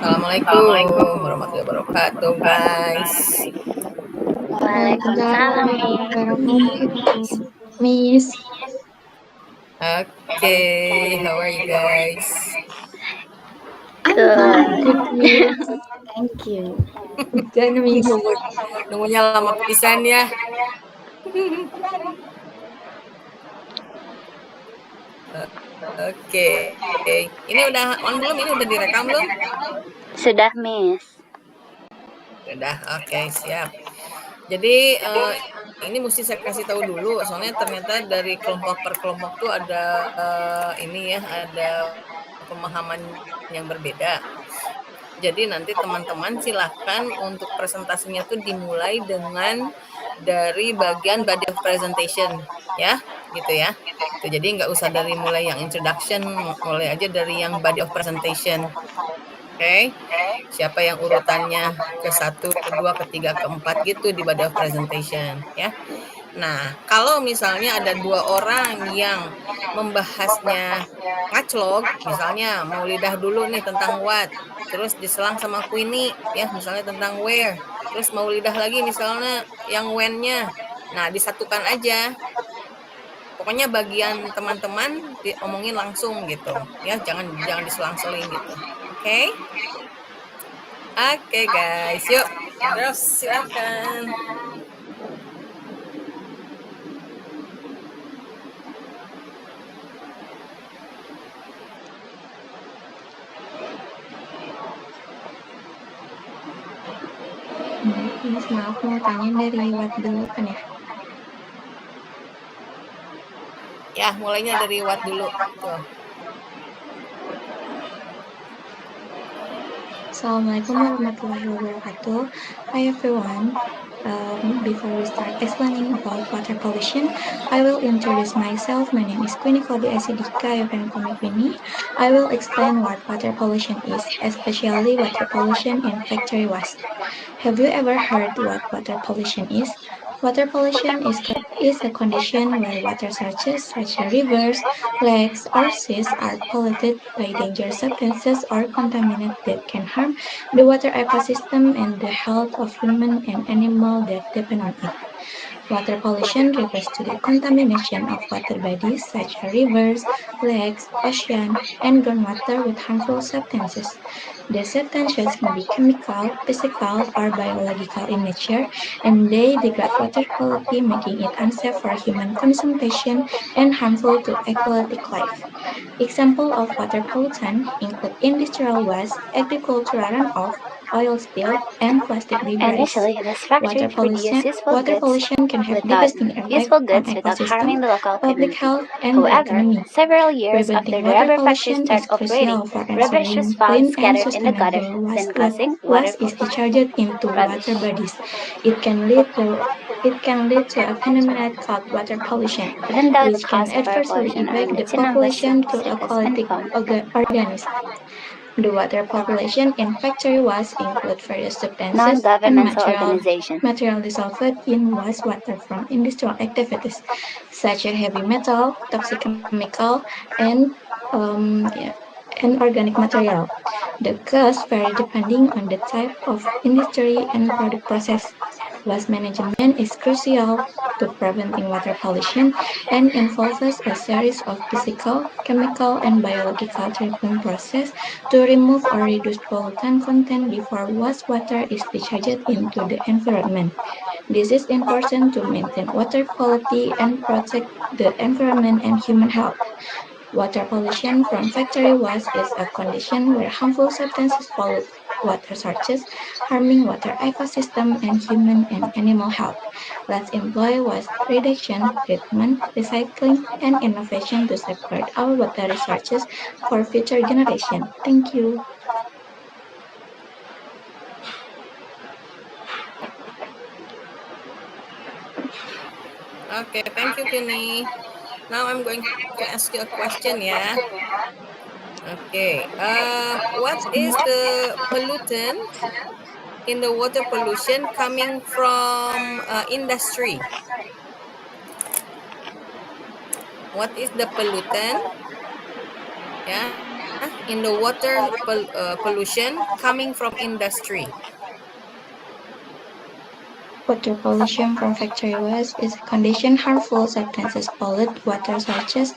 Assalamualaikum warahmatullahi wabarakatuh, guys. Waalaikumsalam, Miss. Miss. Okay, how are you guys? I'm Good. good, Miss. Thank you. Hujan, Miss. Nunggunya lama pisan ya. Oke. Ini udah on belum? Ini udah direkam belum? Sudah, Miss. Udah, oke, siap. Jadi ini mesti saya kasih tahu dulu, soalnya ternyata dari kelompok per kelompok tuh ada ini ya, ada pemahaman yang berbeda. Jadi nanti teman-teman silahkan untuk presentasinya tuh dimulai dengan dari bagian body of presentation, ya, gitu ya. Tuh, jadi nggak usah dari mulai yang introduction, mulai aja dari yang body of presentation. Oke, siapa yang urutannya ke-1, ke-2, ke-3, ke-4 gitu di body of presentation, ya. Nah, kalau misalnya ada 2 orang yang membahasnya ngaclok, misalnya mau lidah dulu nih tentang what, terus diselang sama Queenie ya, misalnya tentang where, terus mau lidah lagi misalnya yang when-nya. Nah, disatukan aja. Pokoknya bagian teman-teman diomongin langsung gitu, ya, jangan diselang-seling gitu. Oke? Oke, guys, yuk. Terus silakan. Miss, maaf mau tanya dari what dulu kan ya? Ya, mulainya dari what dulu. Tuh. Assalamualaikum warahmatullahi wabarakatuh. Hi everyone. Before we start explaining about water pollution, I will introduce myself. My name is Queenie Claudia Asidika. You can call me Queenie. I will explain what water pollution is, especially water pollution in factory waste. Have you ever heard what water pollution is? Water pollution is a condition where water sources such as rivers, lakes, or seas are polluted by dangerous substances or contaminants that can harm the water ecosystem and the health of human and animal that depend on it. Water pollution refers to the contamination of water bodies such as rivers, lakes, ocean, and groundwater with harmful substances. The substances can be chemical, physical, or biological in nature, and they degrade water quality, making it unsafe for human consumption and harmful to aquatic life. Examples of water pollutants include industrial waste, agricultural runoff, oil spill, and plastic debris. Initially, this factory produced Water pollution can have devastating effects on without ecosystem, harming the local public community. health, and the However, economy. several years after Preventing the water rubber factory pollution is started operating, crucial for rubber was ensuring found clean and scattered in the gutter, sustainable then causing water waste is pollution. discharged into water bodies. It can lead to a phenomenon called water pollution, Even though the which can cause of air adversely pollution are affect the unknown to population to scientists aquatic and organisms. The water population in factory waste include various substances and non-governmental organizations. material dissolved in wastewater from industrial activities, such as heavy metal, toxic chemical, and organic material. The costs vary depending on the type of industry and product process. Waste management is crucial to preventing water pollution and involves a series of physical, chemical, and biological treatment processes to remove or reduce pollutant content before wastewater is discharged into the environment. This is important to maintain water quality and protect the environment and human health. Water pollution from factory waste is a condition where harmful substances pollute water sources, harming water ecosystem and human and animal health. Let's employ waste reduction, treatment, recycling, and innovation to safeguard our water resources for future generations. Thank you. Okay, thank you, Kenny. Now I'm going to ask you a question, yeah. Okay. What is the pollutant in the water pollution coming from industry? What is the pollutant? Yeah, in the water pollution coming from industry? Water pollution from factory waste is a condition harmful substances pollute water sources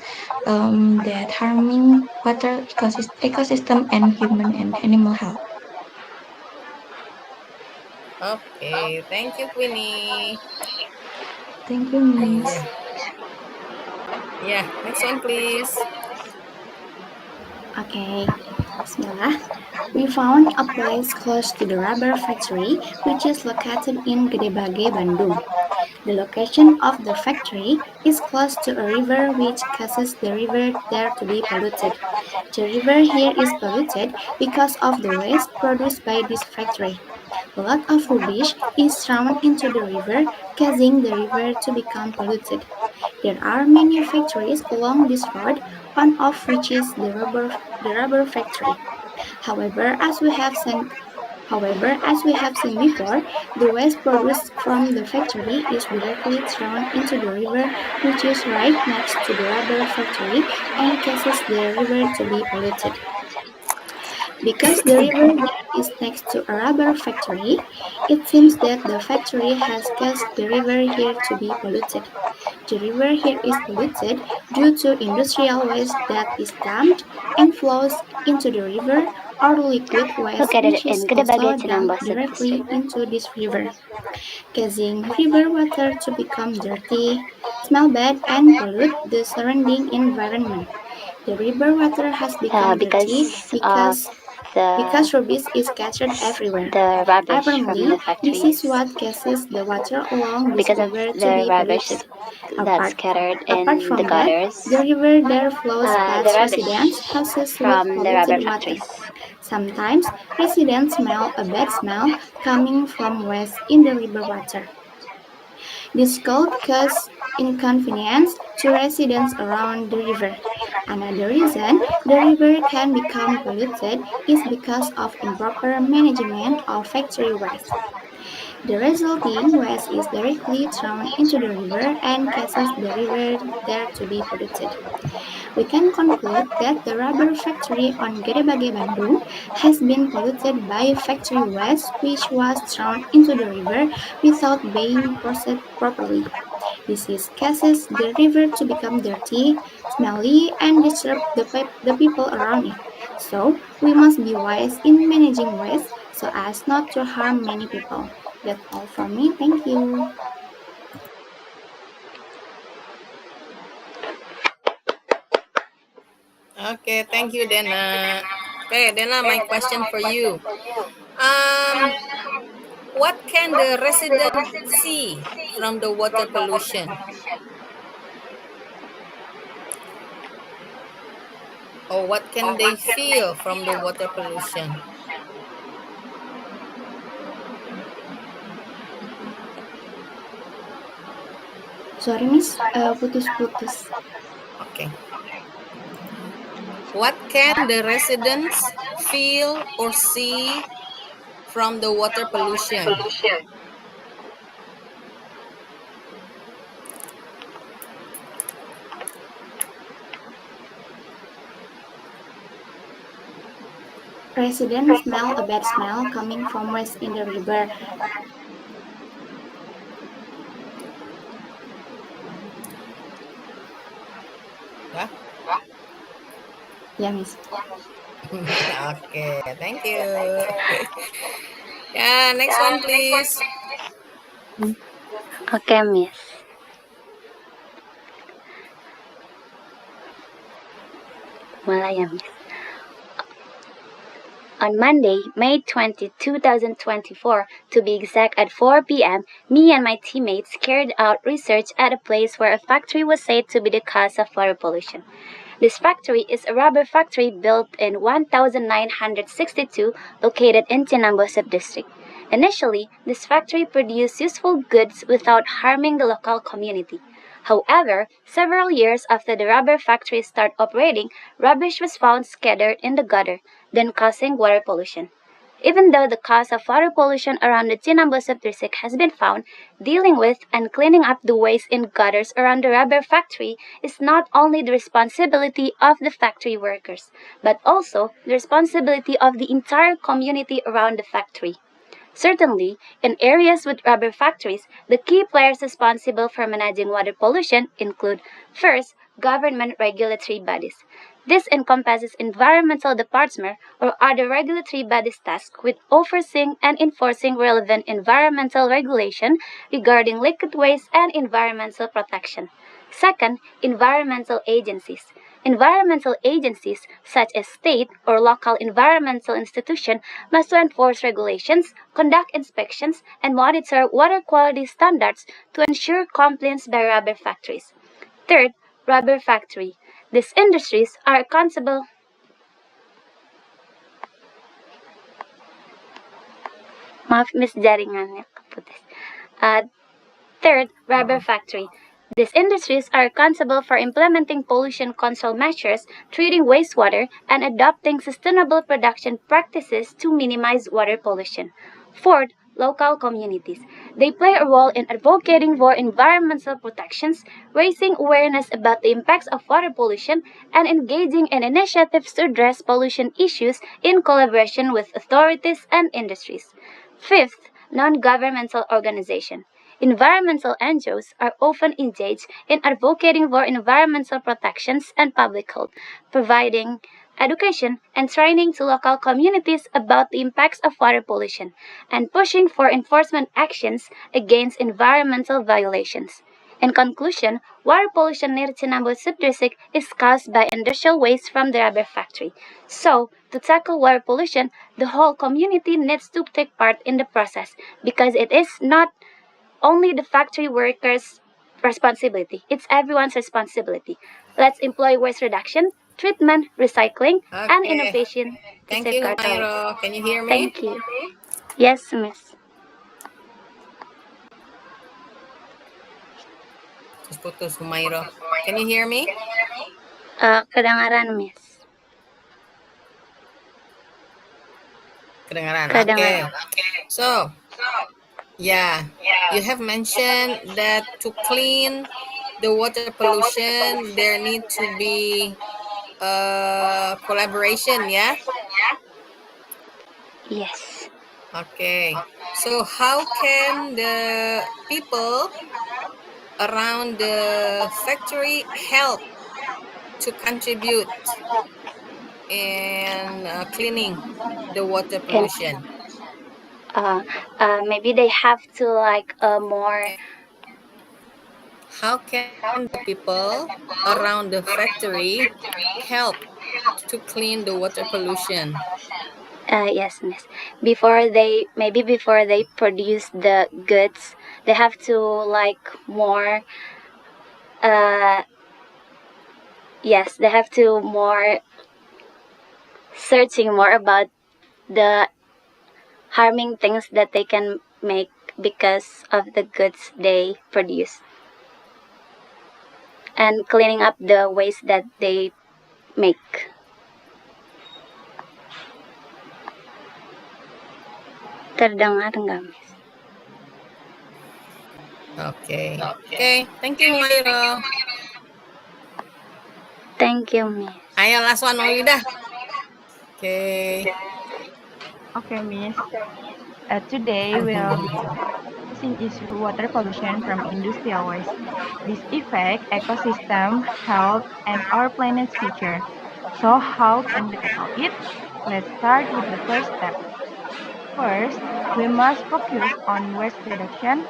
that harming water ecosystem and human and animal health. Okay, thank you, Queenie. Thank you, Miss. Yeah, yeah. Next one, please. Okay, Bismillah. We found a place close to the rubber factory, which is located in Gedebage, Bandung. The location of the factory is close to a river which causes the river there to be polluted. The river here is polluted because of the waste produced by this factory. A lot of rubbish is thrown into the river, causing the river to become polluted. There are many factories along this road, one of which is the rubber factory. However, as we have seen before, the waste produced from the factory is directly thrown into the river, which is right next to the rubber factory and causes the river to be polluted. Because the river is next to a rubber factory, it seems that the factory has caused the river here to be polluted. The river here is polluted due to industrial waste that is dumped and flows into the river, or liquid waste Located which is in also Gedebage, dumped Tinambasa directly district. into this river, causing river water to become dirty, smell bad, and pollute the surrounding environment. The river water has become dirty Because of because the rubbish is scattered everywhere. the rubbish from Apparently, the this is factories. what causes the water along this Because of river to the be rubbish polluted. that's Apart, scattered apart in the from that, gutters, the river there flows the past residents' rubbish houses with from the rubber polluted water. factories. Sometimes, residents smell a bad smell coming from waste in the river water. This could cause inconvenience to residents around the river. Another reason the river can become polluted is because of improper management of factory waste. The resulting waste is directly thrown into the river and causes the river there to be polluted. We can conclude that the rubber factory on Gedebage, Bandung has been polluted by factory waste which was thrown into the river without being processed properly. This is causes the river to become dirty, smelly, and disturb the people around it. So, we must be wise in managing waste so as not to harm many people. That's all from me. Thank you. Okay, thank you, Dana. Okay, Dana, my question for you. Um, what can the resident see from the water pollution? Or what can they feel from the water pollution? Sorry, Miss, putus-putus. Okay. What can the residents feel or see from the water pollution? Residents smell a bad smell coming from waste in the river. Yeah? Yeah, Miss. Okay, thank you. Yeah, next one, please. Okay, Miss. Malaya, Miss. On Monday, May 20, 2024, to be exact at 4 p.m., me and my teammates carried out research at a place where a factory was said to be the cause of water pollution. This factory is a rubber factory built in 1962 located in Tinambo District. Initially, this factory produced useful goods without harming the local community. However, several years after the rubber factory started operating, rubbish was found scattered in the gutter, then causing water pollution. Even though the cause of water pollution around the Chinambo subdistrict has been found, dealing with and cleaning up the waste in gutters around the rubber factory is not only the responsibility of the factory workers, but also the responsibility of the entire community around the factory. Certainly, in areas with rubber factories, the key players responsible for managing water pollution include, first, government regulatory bodies. This encompasses environmental departments or other regulatory bodies tasked with overseeing and enforcing relevant environmental regulation regarding liquid waste and environmental protection. Second, environmental agencies. Environmental agencies, such as state or local environmental institutions, must enforce regulations, conduct inspections, and monitor water quality standards to ensure compliance by rubber factories. Third, rubber factory. These industries are accountable. Maaf, miss jaringannya keputus. Third, rubber factory. These industries are accountable for implementing pollution control measures, treating wastewater, and adopting sustainable production practices to minimize water pollution. Fourth, local communities. They play a role in advocating for environmental protections, raising awareness about the impacts of water pollution, and engaging in initiatives to address pollution issues in collaboration with authorities and industries. Fifth, non-governmental organization. Environmental NGOs are often engaged in advocating for environmental protections and public health, providing education and training to local communities about the impacts of water pollution, and pushing for enforcement actions against environmental violations. In conclusion, water pollution near Chinambo subdistrict is caused by industrial waste from the rubber factory. So, to tackle water pollution, the whole community needs to take part in the process because it is not only the factory workers' responsibility, it's everyone's responsibility. Let's employ waste reduction, treatment, recycling, and Okay. innovation to Thank you, safeguard our water. Humairo. Can you hear me? Thank you. Yes, miss. Terus putus, Humairo. Can you hear me? Kedengaran, miss. Kedengaran. Okay. Kedengaran. So, yeah, you have mentioned that to clean the water pollution, there need to be collaboration, yeah? Yes. Okay. So how can the people around the factory help to contribute in cleaning the water pollution? Maybe they have to like more. How can the people around the factory help to clean the water pollution? Yes, miss. Before they produce the goods, they have to like more. Yes, they have to more searching more about the harming things that they can make because of the goods they produce, and cleaning up the waste that they make. Terdengar nggak, miss? Okay. Okay. Thank you, Mairo. Thank you, miss. Ayo, last one, Maulida. Okay. Okay, miss. Today we'll be discussing issue water pollution from industrial waste. This affect ecosystem, health, and our planet's future. So how can we tackle it? Let's start with the first step. First, we must focus on waste reduction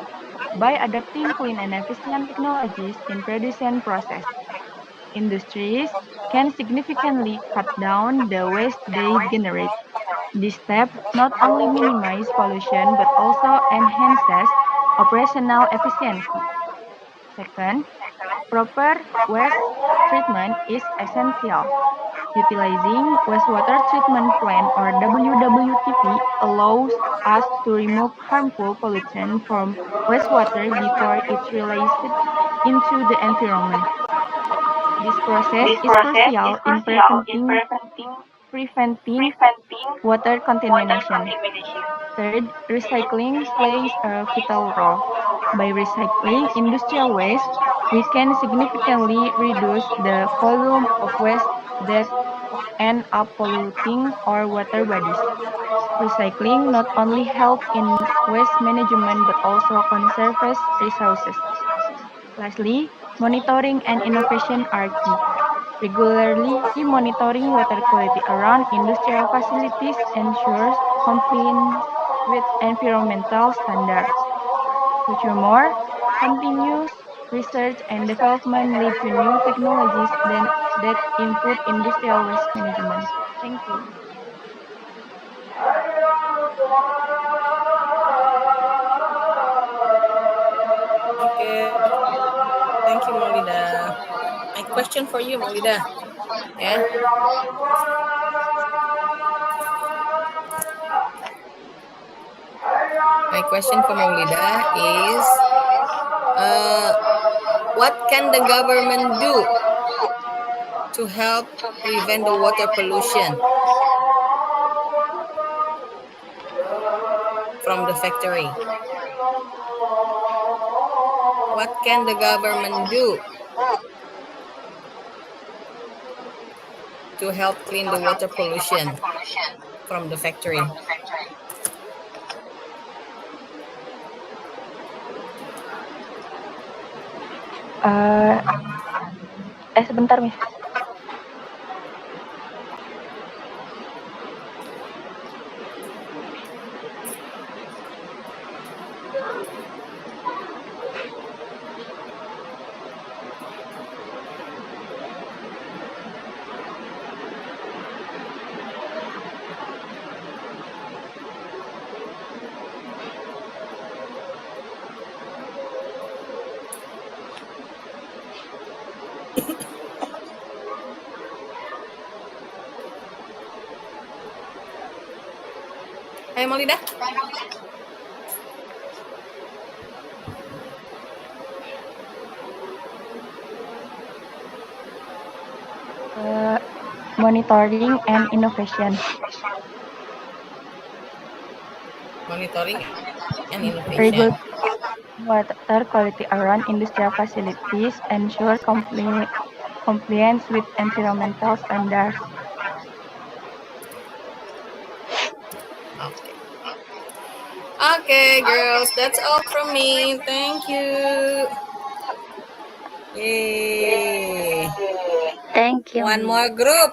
by adopting clean and efficient technologies in production process. Industries can significantly cut down the waste they generate. This step not only minimizes pollution but also enhances operational efficiency. Second, proper waste treatment is essential. Utilizing wastewater treatment plant or WWTP allows us to remove harmful pollutant from wastewater before it's released into the environment. This process is crucial in preventing preventing water contamination. Third, recycling plays a vital role. By recycling industrial waste, we can significantly reduce the volume of waste that end up polluting our water bodies. Recycling not only helps in waste management but also conserves resources. Lastly, monitoring and innovation are key. Regularly monitoring water quality around industrial facilities ensures compliance with environmental standards. Furthermore, continuous research and development lead to new technologies that improve industrial waste management. Thank you. Okay, thank you, Maulida. My question for you, Maulida. Yeah. My question for Maulida is, what can the government do to help prevent the water pollution from the factory? What can the government do to help clean the water pollution from the factory? Sebentar, Miss. Hai Maulida. Monitoring and innovation. Monitoring and innovation. Regular water quality around industrial facilities ensure compliance with environmental standards. Okay. Okay, girls, that's all from me. Thank you. Yay. Thank you. One more group.